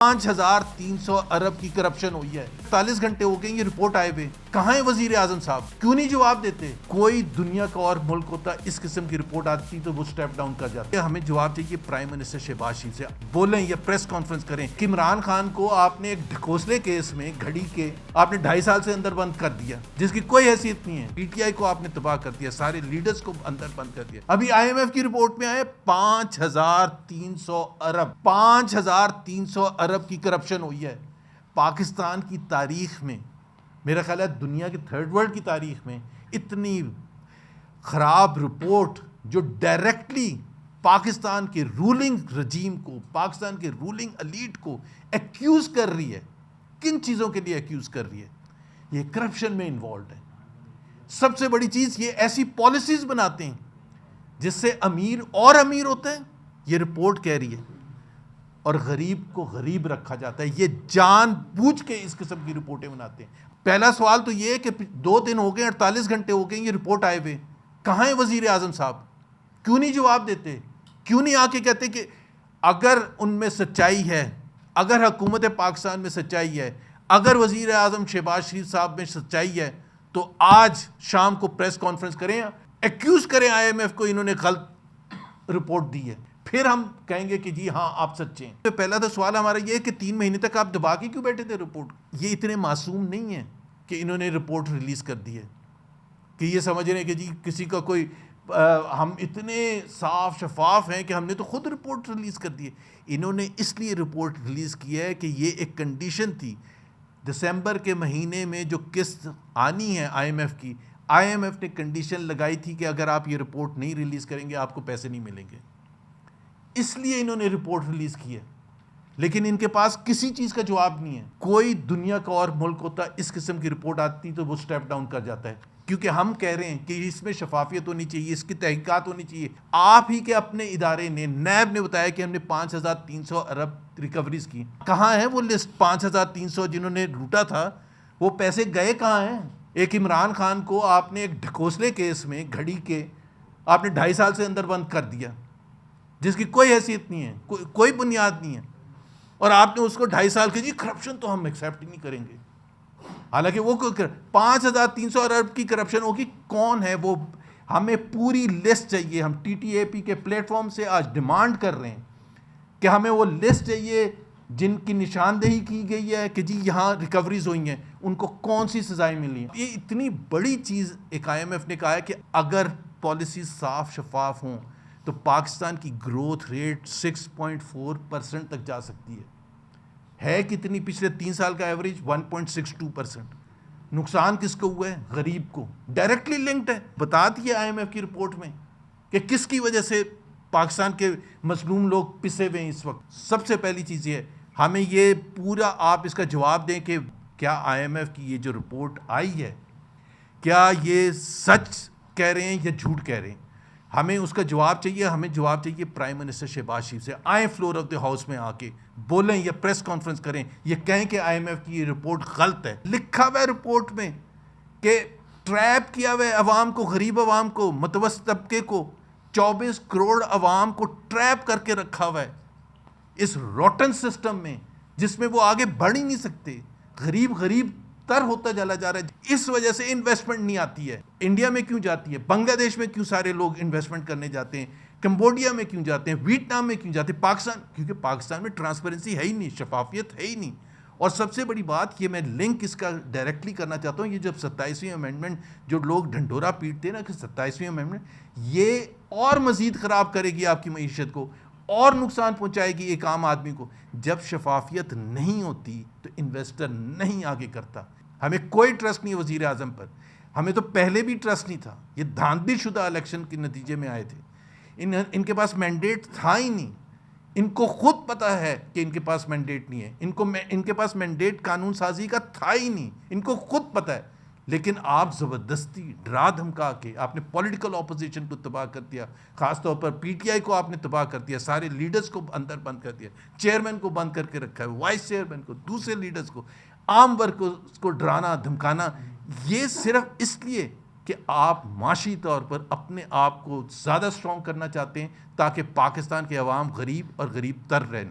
5,300 अरब की करप्शन हुई है। 40 घंटे हो गए ये रिपोर्ट आए हुए, कहाँ है वजीर आजम साहब? क्यों नहीं जवाब देते? कोई दुनिया का और मुल्क होता इस किस्म की रिपोर्ट आती तो वो स्टेप डाउन कर जाते। हमें जवाब चाहिए प्राइम मिनिस्टर शहबाज शरीफ से। बोलें या प्रेस कॉन्फ्रेंस करें कि इमरान खान को आपने एक ढकोसले केस में घड़ी के आपने 2.5 साल से अंदर बंद कर दिया, जिसकी कोई हैसियत नहीं है। पीटीआई को आपने तबाह कर दिया, सारे लीडर्स को अंदर बंद कर दिया। अभी IMF की रिपोर्ट में आए 5,300 अरब 5,300 अरब की करप्शन हुई है पाकिस्तान की तारीख में। मेरा ख्याल है दुनिया की थर्ड वर्ल्ड की तारीख में इतनी खराब रिपोर्ट जो डायरेक्टली पाकिस्तान के रूलिंग रजीम को, पाकिस्तान के रूलिंग एलीट को एक्यूज कर रही है। किन चीज़ों के लिए एक्यूज कर रही है? ये करप्शन में इन्वॉल्व है। सबसे बड़ी चीज़ ये ऐसी पॉलिसीज बनाते हैं जिससे अमीर और अमीर होते हैं, ये रिपोर्ट कह रही है, और गरीब को गरीब रखा जाता है। ये जानबूझ के इस किस्म की रिपोर्टें बनाते हैं। पहला सवाल तो ये है कि 2 दिन हो गए, 48 घंटे हो गए ये रिपोर्ट आए हुए, कहाँ है वजीर आजम साहब? क्यों नहीं जवाब देते? क्यों नहीं आके कहते कि अगर उनमें सच्चाई है, अगर हुकूमत पाकिस्तान में सच्चाई है, अगर वजीर आजम शहबाज शरीफ साहब में सच्चाई है, तो आज शाम को प्रेस कॉन्फ्रेंस करें, एक्यूज करें IMF को इन्होंने गलत रिपोर्ट दी है, फिर हम कहेंगे कि जी हाँ आप सच्चे हैं। तो पहला तो सवाल हमारा ये है कि 3 महीने तक आप दबा के क्यों बैठे थे रिपोर्ट? ये इतने मासूम नहीं है कि इन्होंने रिपोर्ट रिलीज कर दी है कि ये समझ रहे हैं कि जी किसी का कोई हम इतने साफ शफाफ हैं कि हमने तो खुद रिपोर्ट रिलीज कर दी है। इन्होंने इसलिए रिपोर्ट रिलीज की है कि ये एक कंडीशन थी दिसंबर के महीने में जो किस्त आनी है IMF की। IMF ने कंडीशन लगाई थी कि अगर आप ये रिपोर्ट नहीं रिलीज करेंगे आपको पैसे नहीं मिलेंगे, इसलिए इन्होंने रिपोर्ट रिलीज की है। लेकिन इनके पास किसी चीज का जवाब नहीं है। कोई दुनिया का और मुल्क होता इस किस्म की रिपोर्ट आती तो वो स्टेप डाउन कर जाता है, क्योंकि हम कह रहे हैं कि इसमें शफाफियत होनी चाहिए, इसकी तहकीकात होनी चाहिए। आप ही के अपने इदारे ने, नैब ने बताया कि हमने 5,300 अरब रिकवरीज की। कहाँ है वो लिस्ट? 5,300 जिन्होंने लूटा था वो पैसे गए कहाँ हैं? एक इमरान खान को आपने एक ढकोसले केस में घड़ी के आपने 2.5 साल से अंदर बंद कर दिया, जिसकी कोई हैसियत नहीं है, कोई बुनियाद नहीं है, और आपने उसको 2.5 साल के जी करप्शन तो हम एक्सेप्ट ही नहीं करेंगे। हालांकि वो 5,300 अरब की करप्शन होगी, कौन है वो? हमें पूरी लिस्ट चाहिए। हम TTAP के प्लेटफॉर्म से आज डिमांड कर रहे हैं कि हमें वो लिस्ट चाहिए जिनकी निशानदेही की गई है कि जी यहाँ रिकवरीज हुई हैं, उनको कौन सी सजाएं मिली हैं। ये इतनी बड़ी चीज़ एक IMF ने कहा है कि अगर पॉलिसी साफ शफाफ हों तो पाकिस्तान की ग्रोथ रेट 6.4% तक जा सकती है कितनी? पिछले 3 साल का एवरेज 1.62%। नुकसान किसको हुआ है? गरीब को। डायरेक्टली लिंक्ड है, बता दिया IMF की रिपोर्ट में कि किसकी वजह से पाकिस्तान के मजलूम लोग पिसे हुए हैं इस वक्त। सबसे पहली चीज़ ये है, हमें ये पूरा आप इसका जवाब दें कि क्या IMF की ये जो रिपोर्ट आई है, क्या ये सच कह रहे हैं या झूठ कह रहे हैं? हमें उसका जवाब चाहिए। हमें जवाब चाहिए प्राइम मिनिस्टर शहबाज शरीफ से। आए फ्लोर ऑफ द हाउस में आके बोलें या प्रेस कॉन्फ्रेंस करें, ये कहें कि IMF की ये रिपोर्ट गलत है। लिखा हुआ है रिपोर्ट में कि ट्रैप किया हुआ है अवाम को, गरीब अवाम को, मुतवस्सित तबके को, 24 करोड़ अवाम को ट्रैप करके रखा हुआ है इस रोटन सिस्टम में, जिसमें वो आगे बढ़ ही नहीं सकते। गरीब गरीब तर होता चला जा रहा है। इस वजह से इन्वेस्टमेंट नहीं आती है। इंडिया में क्यों जाती है? बांग्लादेश में क्यों सारे लोग इन्वेस्टमेंट करने जाते हैं? कंबोडिया में क्यों जाते हैं? वियतनाम में क्यों जाते हैं? पाकिस्तान, क्योंकि पाकिस्तान में ट्रांसपेरेंसी है ही नहीं, शफाफियत है ही नहीं। और सबसे बड़ी बात, ये मैं लिंक इसका डायरेक्टली करना चाहता हूँ, ये जब 27वीं अमेंडमेंट जो लोग ढंढोरा पीटते हैं ना कि 27वीं अमेंडमेंट ये और मज़ीद ख़राब करेगी आपकी मईशत को और नुकसान पहुंचाएगी एक आम आदमी को। जब शफाफियत नहीं होती तो इन्वेस्टर नहीं आगे करता। हमें कोई ट्रस्ट नहीं है वज़ीर आज़म पर, हमें तो पहले भी ट्रस्ट नहीं था। ये धांधलीशुदा इलेक्शन के नतीजे में आए थे। इनके पास मैंडेट था ही नहीं। इनको खुद पता है कि इनके पास मैंडेट नहीं है। इनके पास मैंडेट कानून साजी का था ही नहीं, इनको खुद पता है। लेकिन आप ज़बरदस्ती डरा धमका के आपने पॉलिटिकल ऑपोजिशन को तबाह कर दिया। ख़ासतौर पर PTI को आपने तबाह कर दिया, सारे लीडर्स को अंदर बंद कर दिया, चेयरमैन को बंद करके रखा है, वाइस चेयरमैन को, दूसरे लीडर्स को, आम वर्ग को डराना धमकाना। ये सिर्फ इसलिए कि आप माशी तौर पर अपने आप को ज़्यादा स्ट्रॉन्ग करना चाहते हैं ताकि पाकिस्तान के अवाम गरीब और गरीब तर रहें।